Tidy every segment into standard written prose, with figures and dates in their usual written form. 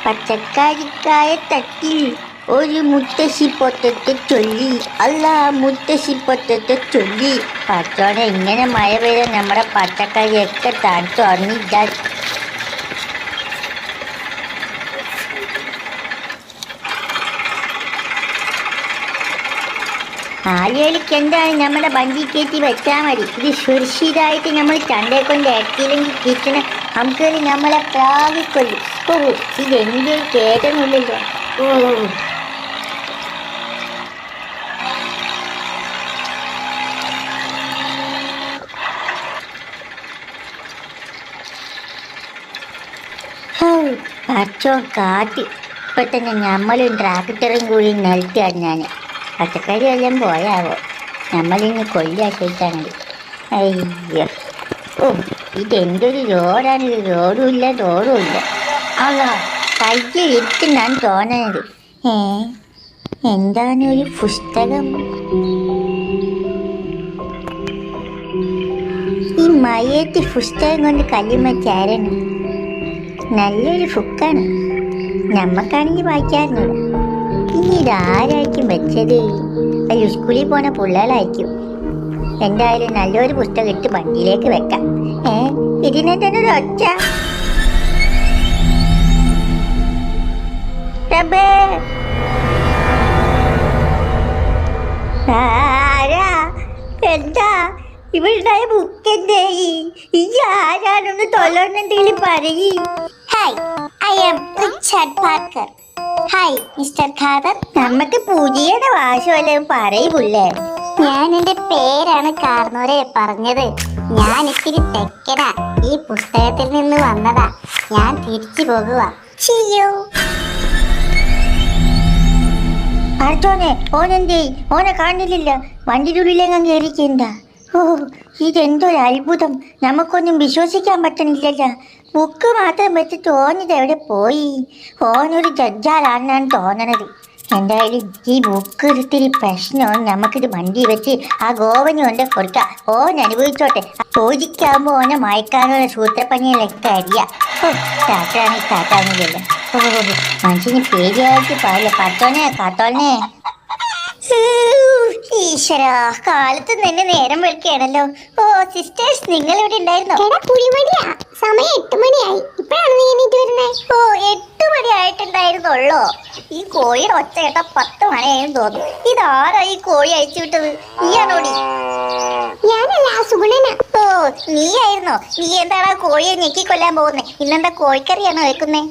പച്ചക്കറിക്കായ തട്ടിൽ ഒരു മുത്തശ്ശി പൊത്തത്തെ ചൊല്ലി. അല്ല, മുത്തശ്ശി പൊത്തത്തെ ചൊല്ലി. പച്ചോനെ ഇങ്ങനെ മഴ പെയ്ത നമ്മുടെ പച്ചക്കറിയൊക്കെ തണുത്ത് ഉറങ്ങിയിട്ടാ. ആലുവലിക്ക് എന്താണ് നമ്മുടെ വണ്ടി കയറ്റി വെച്ചാൽ മതി. ഇത് സുരക്ഷിതമായിട്ട് നമ്മൾ ചണ്ടയെ കൊണ്ട് ഇറക്കിയില്ലെങ്കിൽ കിച്ചണ നമുക്ക് നമ്മളെ പ്രാപിക്കൊള്ളു. ഓ, ഇതെന്തൊരു കേട്ടൊന്നുമില്ലല്ലോ. ഓ, പച്ചോ കാറ്റ്. ഇപ്പൊ തന്നെ നമ്മളും ട്രാക്ടറും കൂടി നിലത്തി ഞാൻ പച്ചക്കറി എല്ലാം പോയാവോ. നമ്മളിന്ന് കൊല്ലാക്കിയിട്ടാണ്. അയ്യോ, ഓ, ഇതെന്തൊരു റോഡാണ്. റോഡും ഇല്ല റോഡും ഇല്ല. അതാ കയ്യിൽ ഇരിക്കുന്നാണ് തോന്നുന്നത്. എന്താണ് ഒരു പുസ്തകം? ഈ മയത്ത് പുസ്തകം കൊണ്ട് കല്ലുമ്മ ചേരണം. നല്ലൊരു ബുക്കാണ്. നമ്മക്കാണെങ്കിൽ വായിക്കാറുണ്ട്. ഇനി ഇതാരായിരിക്കും വെച്ചത്? അത് സ്കൂളിൽ പോണ പിള്ളേരായിരിക്കും. എന്തായാലും നല്ലൊരു പുസ്തകം ഇട്ട് വണ്ടിയിലേക്ക് വെക്കാം. ഇതിനെ തന്നെ ഒരു ഒച്ച. ആരാ? എന്താ ഇവളുടെ ബുക്ക്? എന്തേ ഈ ആരാണെന്ന് തൊല്ലുണ്ടെങ്കിലും പറയ്. Hi, I am Richard Parker. Hi mister Khader. നമുക്ക് പുതിയുടെ വാശവല്ലോ പറയൂല്ലേ? ഞാൻ എന്റെ പേരാണ് കാർന്നോരെ പറഞ്ഞത്. ഞാൻ ഇത്തിരി തെക്കനാ. ഈ പുസ്തകത്തിൽ നിന്ന് വന്നതാ. ഞാൻ തിരിച്ചു പോകുക. ചെയ്യൂ. അർജോനെ, ഓനെന്തേ? ഓനെ കാണില്ല. വണ്ടിയുടെ ഉള്ളിലെങ്ങാൻ കയറിക്കണ്ട. ഓ, ഇതെന്തൊരു അത്ഭുതം. നമുക്കൊന്നും വിശ്വസിക്കാൻ പറ്റണില്ലല്ലോ. ബുക്ക് മാത്രം വെച്ചിട്ട് ഓനിത് എവിടെ പോയി? ഓനൊരു ജഡ്ജാലാണെന്നാണ് തോന്നണത്. എന്തായാലും ഈ ബുക്ക് ഇത്തിരി പ്രശ്നവും. നമുക്കിത് വണ്ടി വെച്ച് ആ ഗോവന് കൊണ്ട് കൊടുക്കാം. ഓൻ അനുഭവിച്ചോട്ടെ. ചോദിക്കാകുമ്പോൾ ഓനെ മയക്കാനുള്ള സൂത്രപ്പണികളൊക്കെ അറിയാം. ഓ, കാട്ടാണില്ലല്ലോ. ഓ, മനുഷ്യന് പേടിയായിട്ട് പാടില്ല. കാത്തോനെ. ഈശ്വര, കാലത്ത് തന്നെ നേരം വെളുക്കുകയാണല്ലോ. ഓ സിസ്റ്റേഴ്സ്, നിങ്ങൾ ഇവിടെ ഉണ്ടായിരുന്നോ? സമയം 8 മണിയായി. ഇപ്പോഴാണ് നീ എണീറ്റ് വരുന്നേ? ഓ, 8 മണി ആയിട്ടുണ്ടായിരുന്നുള്ളോ? ഈ കോഴിയുടെ ഒച്ച കേട്ട 10 മണിയായെന്ന് തോന്നുന്നു. ഇതാരാ ഈ കോഴി അയച്ചു വിട്ടത്? നീയാണോടി? ഞാനല്ല, സുഗുണനാ. ഓ, നീ ആയിരുന്നോ? നീ എന്താണ് ആ കോഴിയെ ഞെക്കിക്കൊല്ലാൻ പോകുന്നേ? ഇന്നെന്താ കോഴിക്കറിയാണോ വെക്കുന്നേ?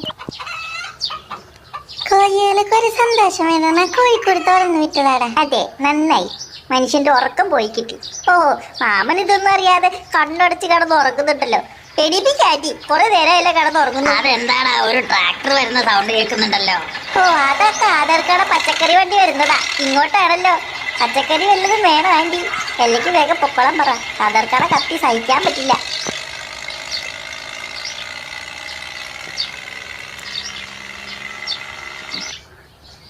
കോഴികൾക്കൊരു സന്തോഷം വേണമെന്ന കോഴിക്കോട് തുറന്നു വിട്ടതാടാ. അതെ, നന്നായി. മനുഷ്യന്റെ ഉറക്കം പോയി കിട്ടി. ഓ, മാമൻ ഇതൊന്നും അറിയാതെ കണ്ണടച്ച് കിടന്ന് ഉറങ്ങുന്നുണ്ടല്ലോ. എടിപ്പിക്കാറ്റി കുറെ നേരമല്ലേ കിടന്ന് ഉറങ്ങുന്നു. അതെന്താണ് ഒരു ട്രാക്ടർ വരുന്ന സൗണ്ട് കേൾക്കുന്നുണ്ടല്ലോ? ഓ, അതൊക്കെ ആധാർക്കാടെ പച്ചക്കറി വണ്ടി വരുന്നതാ. ഇങ്ങോട്ടാണല്ലോ. പച്ചക്കറി വല്ലതും വേണം ആൻറ്റി. അല്ലെങ്കിൽ വേഗം പൊക്കോളം പറ. ആധാർക്കാടെ കത്തി സഹിക്കാൻ പറ്റില്ല.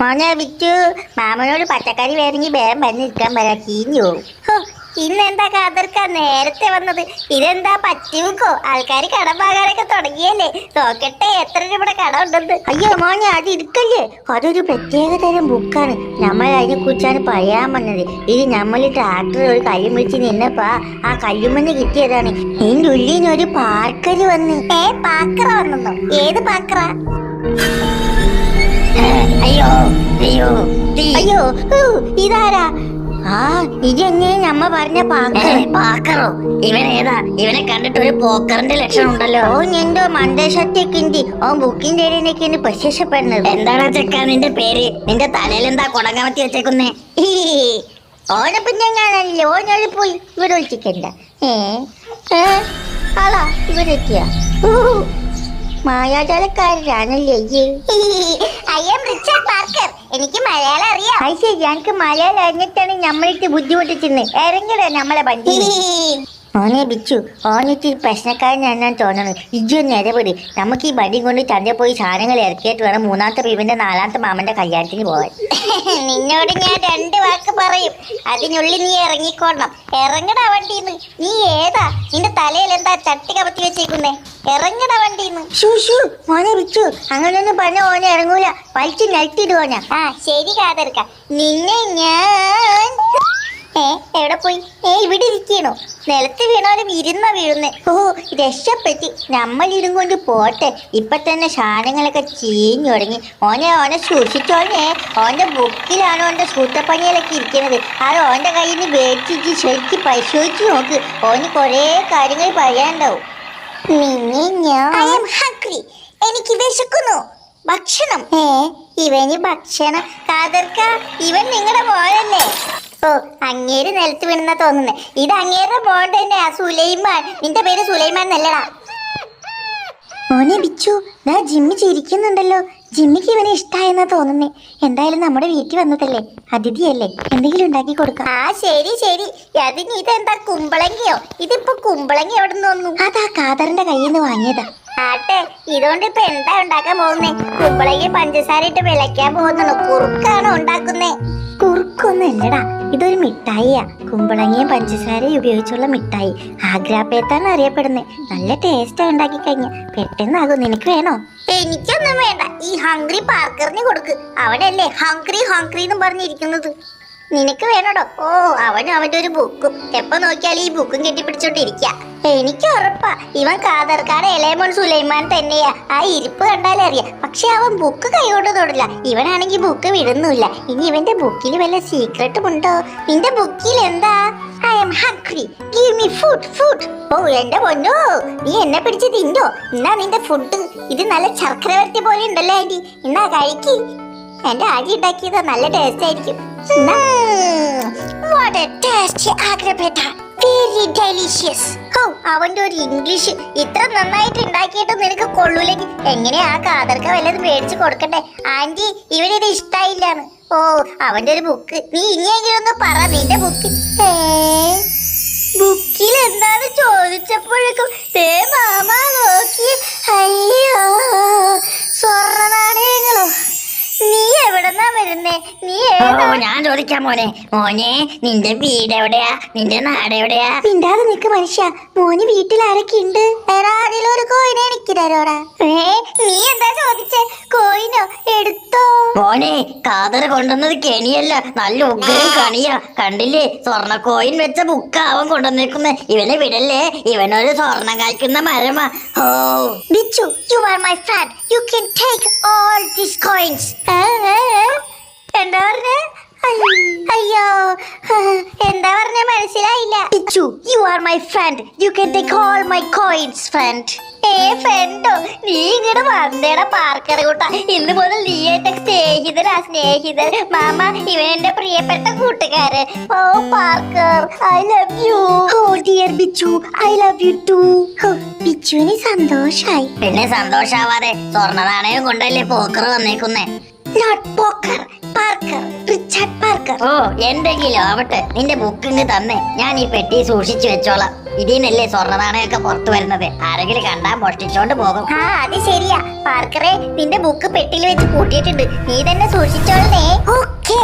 മോനെ വിറ്റു, മാമനോട് പച്ചക്കറി വേണമെങ്കിൽ വേഗം വന്നിരിക്കാൻ പറയാം. ചീഞ്ഞു പോകും. ഇന്നെന്താ കാതർക്ക നേരത്തെ വന്നത്? ഇതെന്താ പറ്റിവെക്കോ? ആൾക്കാർ കടമാകാനൊക്കെ തുടങ്ങിയല്ലേ? നോക്കട്ടെ എത്ര രൂപയുടെ കട ഉണ്ടെന്ന്. അയ്യോ മോനെ, അത് ഇരിക്കല്ലേ. അതൊരു പ്രത്യേക തരം ബുക്കാണ്. നമ്മൾ അതിനെ കുറിച്ചാണ് പറയാൻ വന്നത്. ഇത് നമ്മൾ ട്രാക്ടർ ഒരു കല്ലും വിളിച്ച് നിന്നപ്പാ ആ കല്ലുമെന്ന് കിട്ടിയതാണ്. ഇതിൻ്റെ ഉള്ളിൽ ഒരു പാർക്കര് വന്ന്. പാക്കറ വന്നോ? ഏത് പാക്കറ? അയ്യോ അയ്യോ അയ്യോ, ഇതാരാ? ആ, ഇതെന്നെ നമ്മ പറഞ്ഞ പാക്കറോ? ഇവനേതാ? ഇവനെ കണ്ടിട്ട് ഒരു പോക്കറിന്റെ ലക്ഷണം ഉണ്ടല്ലോ. ഓ, എന്തോ മന്ദശക്തിക്ക് ഓ ബുക്കിന്റെ ഇടയിലേക്കാണ് പ്രത്യക്ഷപ്പെടുന്നത്. എന്താണ് ചെക്കാ നിന്റെ പേര്? നിന്റെ തലയിൽ എന്താ കുടങ്ങമത്തി വെച്ചേക്കുന്നേ? ഓനെ പിന്നെ ഞാനല്ലേ. ഓനോട് പോയി ഇവിടെ വിളിച്ചിക്കണ്ട. ആളാ ഇവരെത്തിയ മായാജാലക്കാരനാണല്ലേ? എനിക്ക് മലയാളം അറിയാം. ശരി, ഞങ്ങൾക്ക് മലയാളം അറിഞ്ഞിട്ടാണ് നമ്മളിട്ട് ബുദ്ധിമുട്ടിച്ചിരുന്നത്. ഇറങ്ങട നമ്മളെ വണ്ടി. മോനെ ബിച്ചു, ഓനിട്ട് പ്രശ്നക്കാരനാണ് തോന്നുന്നു. ഇജ്ജൊന്ന് ഇടപെട്. നമുക്ക് ഈ വടിയും കൊണ്ട് ചന്തയിൽ പോയി സാധനങ്ങൾ ഇറക്കിയിട്ട് വേണം മൂന്നാമത്തെ പീവന്റെ നാലാമത്തെ മാമന്റെ കല്യാണത്തിന് പോകാൻ. നിന്നോട് ഞാൻ 2 വാക്ക് പറയും, അതിനുള്ളിൽ നീ ഇറങ്ങിക്കോണം. ഇറങ്ങടാ വണ്ടിന്ന്. നീ ഏതാ? നിന്റെ തലയിൽ എന്താ ചട്ടി കമത്തി വെച്ചേക്കുന്നേ? ഇറങ്ങടാ വണ്ടിന്ന്. ഷൂ മോനെ ബിച്ചു, അങ്ങനെയൊന്നും പറഞ്ഞ ഓനെ ഇറങ്ങൂല. വലിച്ചു നിലത്തിടുവോനാ. ആ ശരി കാതർക്ക, നിന്നെ ഞാൻ എവിടെ പോയി? ഇവിടെ ഇരിക്കണോ? നിലത്ത് വീണാലും ഇരുന്ന വീഴുന്നേ. ഓ രക്ഷപ്പെട്ടി. നമ്മളിടും കൊണ്ട് പോട്ടെ. ഇപ്പൊ തന്നെ സാധനങ്ങളൊക്കെ ചീഞ്ഞു തുടങ്ങി. ഓനെ സൂക്ഷിച്ചോനെ. ഓന്റെ ബുക്കിലാണ് ഓന്റെ സൂത്രപ്പണികളൊക്കെ ഇരിക്കുന്നത്. അത് ഓന്റെ കയ്യിൽ നിന്ന് വേടിച്ചിട്ട് ശരിക്കും പരിശോധിച്ച് നോക്ക്. ഓന് കുറേ കാര്യങ്ങൾ പറയാനുണ്ടാവും. നിന്നെ ഞാൻ എനിക്ക് വിശക്കുന്നു. ഭക്ഷണം. ഇവന് ഭക്ഷണം? കാതർക്ക, ഇവൻ നിങ്ങളുടെ മോനല്ലേ? ഓ, അങ്ങേര് നിലത്ത് വീണെന്നാ തോന്നുന്നേ. ഇത് അങ്ങേരുടെ മോൻ തന്നെയാ, സുലൈമാൻ. നിന്റെ പേര് സുലൈമാൻ എന്നല്ലടാ. മോനെ ബിച്ചു, ദാ ജിമ്മി ചിരിക്കുന്നുണ്ടല്ലോ. ജിമ്മിക്ക് ഇവനെ ഇഷ്ടായെന്നാ തോന്നുന്നേ. എന്തായാലും നമ്മുടെ വീട്ടിൽ വന്നതല്ലേ, അതിഥിയല്ലേ, എന്തെങ്കിലും ഉണ്ടാക്കി കൊടുക്കാം. ആ ശരി ശരി. അതിന് ഇതെന്താ, കുമ്പളങ്ങിയോ? ഇതിപ്പോ കുമ്പളങ്ങി എവിടെ നിന്ന് വന്നു? അതാ കാതറിന്റെ കയ്യിൽ നിന്ന് വാങ്ങിയതാ. ആട്ടെ, ഇതുകൊണ്ട് ഇപ്പൊ എന്താ ഉണ്ടാക്കാൻ പോകുന്നേ? കുമ്പളങ്ങി പഞ്ചസാര ഇട്ട് വിളയ്ക്കാൻ പോകുന്നു. കുറുക്കാണോ ഉണ്ടാക്കുന്നേ? കുറുക്കൊന്നും അല്ലടാ, ഇതൊരു മിഠായിയാ. കുമ്പളങ്ങിയും പഞ്ചസാരയും ഉപയോഗിച്ചുള്ള മിഠായി. ആഗ്രാപ്പേത്താണ് അറിയപ്പെടുന്നത്. നല്ല ടേസ്റ്റാ ഉണ്ടാക്കി കഴിഞ്ഞ. പെട്ടെന്നാകും. നിനക്ക് വേണോ? എനിക്കൊന്നും വേണ്ട. ഈ ഹംഗ്രി പാർക്കറിന് കൊടുക്ക്. അവനല്ലേ ഹംഗ്രി എന്നും പറഞ്ഞിരിക്കുന്നത്. നിനക്ക് വേണോടോ? ഓ, അവനും അവന്റെ ഒരു ബുക്കും. എപ്പോ നോക്കിയാലും ഈ ബുക്കും കെട്ടിപ്പിടിച്ചോണ്ടിരിക്ക. എനിക്ക് ഉറപ്പാ ഇവൻ കാതർക്കാട് ഇളയമോൻ സുലൈമാൻ തന്നെയാ. ആ ഇരിപ്പ് കണ്ടാലേ അറിയാം. പക്ഷെ അവൻ ബുക്ക് കൈകൊണ്ട് തൊടില്ല. ഇവനാണെങ്കിൽ ബുക്ക് വിടുന്നില്ല. ഇനി ഇവന്റെ ബുക്കിൽ വല്ല സീക്രട്ടും ഉണ്ടോ? നിന്റെ ബുക്കിൽ എന്താ? I am hungry, give me food. ഓ എന്റെ പൊന്നോ, നീ എന്നെ പിടിച്ച് തിന്നോ? എന്നാ നിന്റെ ഫുഡ്. ഇത് നല്ല ശർക്കര വരട്ടി പോലെ ഉണ്ടല്ലോ ആന്റി. എന്നാ കഴിക്ക്. എന്റെ ആജി ഉണ്ടാക്കിയത് നല്ല ടേസ്റ്റ് ആയിരിക്കും. അവന്റെ ഒരു ഇംഗ്ലീഷ് ഇത്ര നന്നായിട്ട് ഉണ്ടാക്കിയിട്ട് നിനക്ക് കൊള്ളൂലെങ്കിൽ എങ്ങനെയാ? കാതർക്ക വല്ലതും മേടിച്ചു കൊടുക്കട്ടെ. ആന്റി, ഇവനിത് ഇഷ്ടായില്ലാന്ന്. ഓ, അവന്റെ ഒരു ബുക്ക്. നീ ഇനിയെങ്കിലും ഒന്ന് പറ, നിന്റെ ബുക്ക്. ബുക്കിൽ എന്താണ് ചോദിച്ചപ്പോഴേക്കും മാമ നോക്കി. അയ്യോ, സ്വർണ്ണ നാണയങ്ങളോ? നീ എവിടെന്നാ വരുന്നേ? നീ ഞാൻ ചോദിക്കാം മോനെ. മോനെ, നിന്റെ വീട് എവിടെയാ? നിന്റെ നാട് എവിടെയാ? മിണ്ടാതെ നിക്ക് മനുഷ്യ. മോന് വീട്ടിൽ ആരൊക്കെ ഉണ്ട്? ഒരു കോയിനെ എനിക്ക് തരോടാ. നീ എന്താ ചോദിച്ചേ? കോയിനോ? എടുത്തോ. മോനെ, കാതർ കൊണ്ടുവന്നത് കെണിയല്ല, നല്ല ഉഗ്രൻ കണിയാ. കണ്ടില്ലേ, സ്വർണ്ണ കോയിൻ വെച്ച ബുക്ക അവൻ കൊണ്ടുവന്നേക്കുന്നേ. ഇവനെ വിടല്ലേ, ഇവനൊരു സ്വർണം കായ്ക്കുന്ന മരമാ. ഓ Bichu, you are my friend. You can take all these coins. എന്താ പറഞ്ഞേ? അയ്യോ, എന്താ പറഞ്ഞ മനസ്സിലായില്ല. Bichu, you are my friend. You can take all my coins, friend. ഫ്രണ്ടോ? നീ ഇങ്ങോട്ട് വന്നേടാ പാർക്കർ കൂട്ടാ. ഇന്ന് മുതൽ നീ എന്റെ സ്നേഹിതൻ. മാമ, ഇവൻ എന്റെ പ്രിയപ്പെട്ട കൂട്ടുകാരൻ. Oh Parker, I love you. Oh dear Bichu, I love you too. ബിച്ചുവിന് സന്തോഷായി. പിന്നെ സന്തോഷാവാതെ സ്വർണ്ണ നാണയം കൊണ്ടല്ലേ പോക്കർ വന്നേക്കുന്നേ. Not Pokkar, Parker, Richard Parker. ഓ, എന്തെങ്കിലും ആവട്ടെ, നിന്റെ ബുക്കിങ് തന്നെ. ഞാൻ ഈ പെട്ടി സൂക്ഷിച്ചു വെച്ചോളാം. ഇതിനല്ലേ സ്വർണ്ണ നാണയമൊക്കെ പുറത്തു വരുന്നത്. ആരെങ്കിലും കണ്ടാ മോഷ്ടിച്ചോണ്ട് പോകും. ആ, അത് ശരിയാ പാർക്കറെ. നിന്റെ ബുക്ക് പെട്ടിയിൽ വെച്ച് കൂട്ടിയിട്ടുണ്ട്. നീ തന്നെ സൂക്ഷിച്ചോളേ. ഓക്കേ.